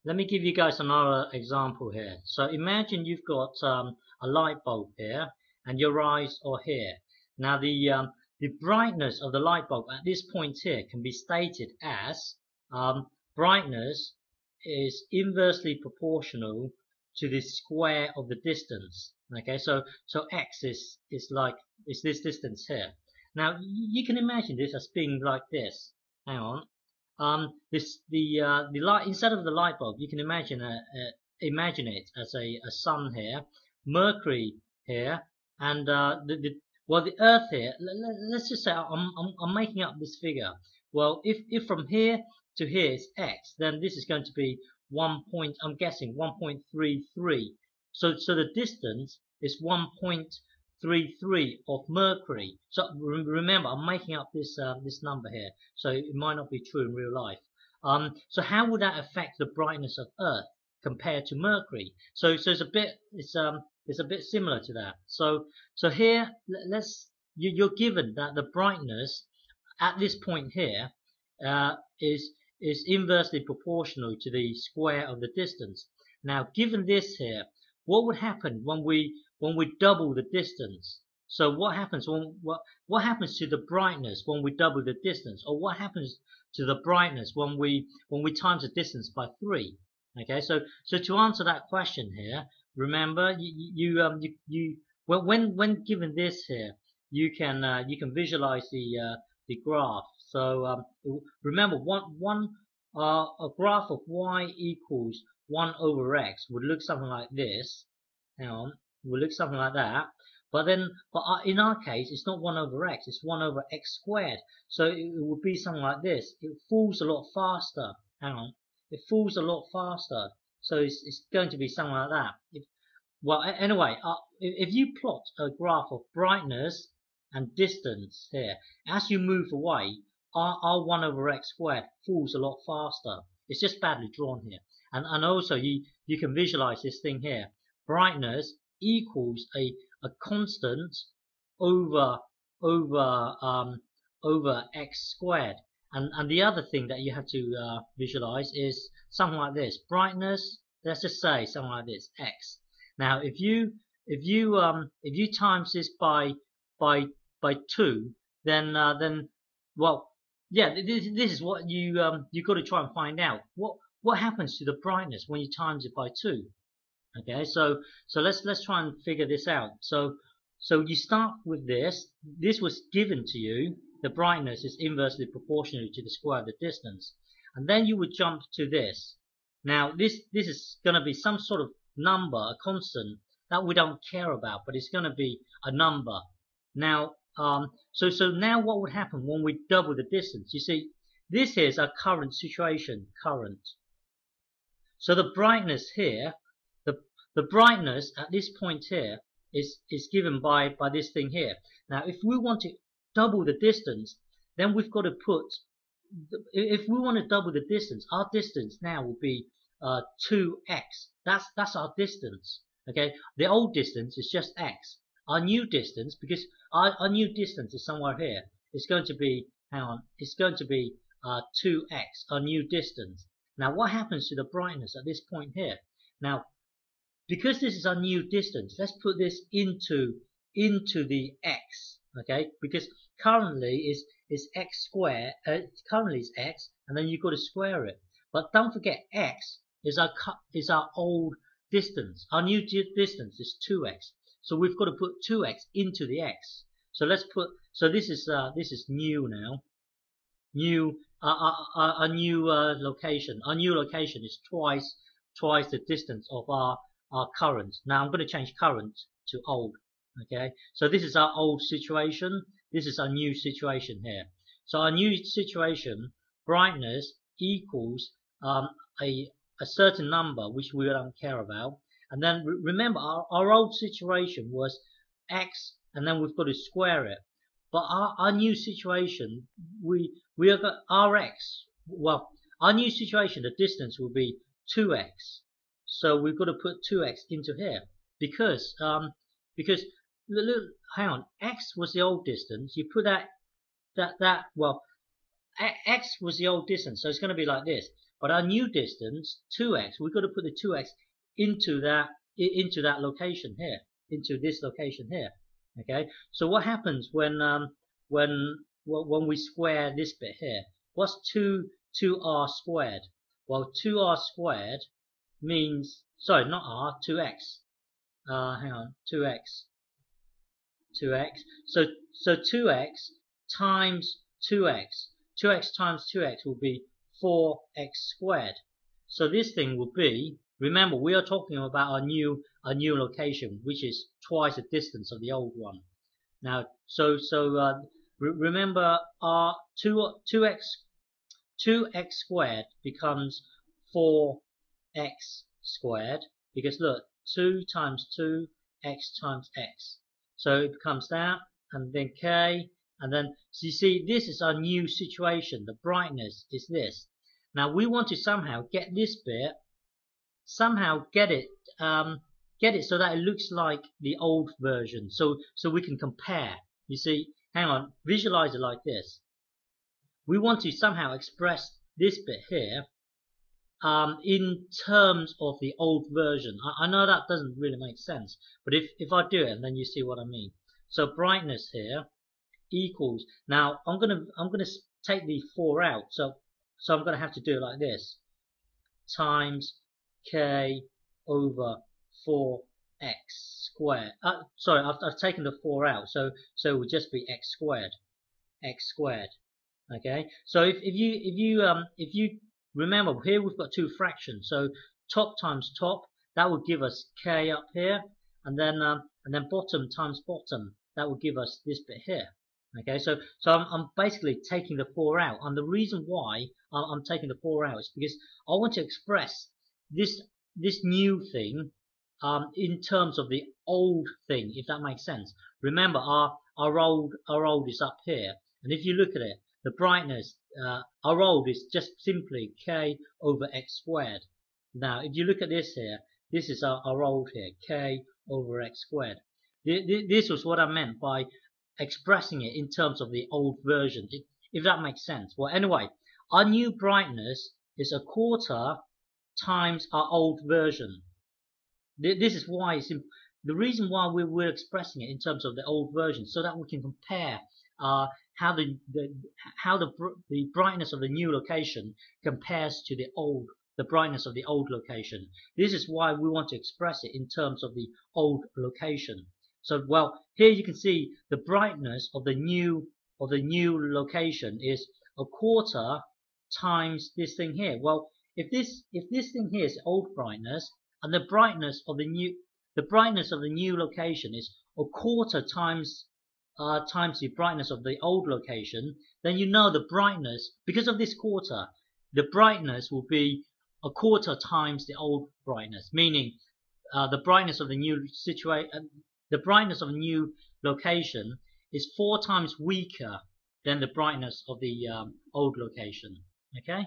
let me give you guys another example here. So imagine you've got a light bulb here, and your eyes are here. Now the brightness of the light bulb at this point here can be stated as brightness is inversely proportional to the square of the distance. Okay, so x is this distance here. Now you can imagine this as being like this. Hang on. The light, instead of the light bulb, you can imagine it as a sun here, Mercury here, and the Earth here. Let's just say I'm making up this figure. Well, if from here to here is x, then this is going to be I'm guessing 1.33. So the distance is 1.33 of Mercury. So remember, I'm making up this number here, so it might not be true in real life. So how would that affect the brightness of Earth compared to Mercury? So it's a bit similar to that. So here, you're given that the brightness at this point here is inversely proportional to the square of the distance. Now, given this here, what would happen when we double the distance? So what happens what happens to the brightness when we double the distance, or what happens to the brightness when we times the distance by 3? Okay, so to answer that question here, remember when given this here, you can visualize the graph. So remember, a graph of y equals 1 over x would look something like this. Hang on, would look something like that. But in our case, it's not 1 over x, it's 1 over x squared. So it would be something like this. It falls a lot faster. Hang on, it falls a lot faster. So it's going to be something like that. Anyway, if you plot a graph of brightness and distance here, as you move away, our 1 over x squared falls a lot faster. It's just badly drawn here. And also you can visualize this thing here. Brightness equals a constant over x squared. And the other thing that you have to visualize is something like this. Brightness, let's just say something like this, x. Now if you times this by 2, then well, yeah, this is what you've got to try and find out. What happens to the brightness when you times it by 2? Okay, so let's try and figure this out. So you start with this. This was given to you. The brightness is inversely proportional to the square of the distance, and then you would jump to this. Now this is going to be some sort of number, a constant that we don't care about, but it's going to be a number. Now so now what would happen when we double the distance? You see, this is our current situation, current. So the brightness here, the brightness at this point here is given by this thing here. Now if we want to double the distance, then we've got to put, if we want to double the distance, our distance now will be 2x. That's our distance. Okay, the old distance is just x. Our new distance, because our new distance is somewhere here, it's going to be, hang on, it's going to be 2x, our new distance. Now what happens to the brightness at this point here? Now because this is our new distance, let's put this into the x. Okay, because currently is x squared, currently is x, and then you've got to square it. But don't forget, x is our old distance. Our new distance is 2x. So we've got to put 2x into the x. So let's put, so this is new now. New, a new location. Our new location is twice the distance of our current. Now I'm going to change current to old. Okay, so this is our old situation. This is our new situation here. So our new situation, brightness equals a certain number which we don't care about. And then remember, our old situation was x, and then we've got to square it. But our new situation, we have got rx. Well, our new situation, the distance will be 2x. So we've got to put 2x into here because hang on, x was the old distance. You put well, x was the old distance, so it's going to be like this. but our new distance 2x, we've got to put the 2x into that location here, into this location here. Okay, so what happens when we square this bit here? What's 2r squared? Well, 2r squared means, sorry, not r, 2x. Hang on, 2x. So 2x times 2x. 2x times 2x will be 4x squared. So this thing will be, remember, we are talking about our new location, which is twice the distance of the old one. Now, remember, our 2x squared becomes 4x squared, because look, 2 times 2, x times x. So it becomes that, and then k, and then, so you see, this is our new situation. The brightness is this. Now we want to somehow get this bit, get it so that it looks like the old version, so we can compare. You see, hang on, visualize it like this. We want to somehow express this bit here in terms of the old version. I know that doesn't really make sense, but if I do it, then you see what I mean. So brightness here equals, now I'm gonna take the 4 out, so I'm gonna have to do it like this, times k over 4x squared. Sorry, I've taken the 4 out, so it would just be x squared. Okay, so if you remember, here we've got two fractions, so top times top, that would give us k up here, and then bottom times bottom, that would give us this bit here. Okay, so I'm basically taking the 4 out, and the reason why I'm taking the 4 out is because I want to express this new thing in terms of the old thing, if that makes sense. Remember, our old is up here, and if you look at it, the brightness, our old is just simply k over x squared. Now, if you look at this here, this is our old here, k over x squared. This was what I meant by expressing it in terms of the old version, if that makes sense. Well, anyway, our new brightness is a quarter times our old version. This is why the reason why we're expressing it in terms of the old version, so that we can compare how the brightness of the new location compares to the brightness of the old location. This is why we want to express it in terms of the old location. So, well, here you can see the brightness of the new location is a quarter times this thing here. Well, if this thing here is old brightness, and the brightness of the new location is a quarter times the brightness of the old location, then you know the brightness, because of this quarter, the brightness will be a quarter times the old brightness, meaning the brightness of the new location is 4 times weaker than the brightness of the old location. Okay.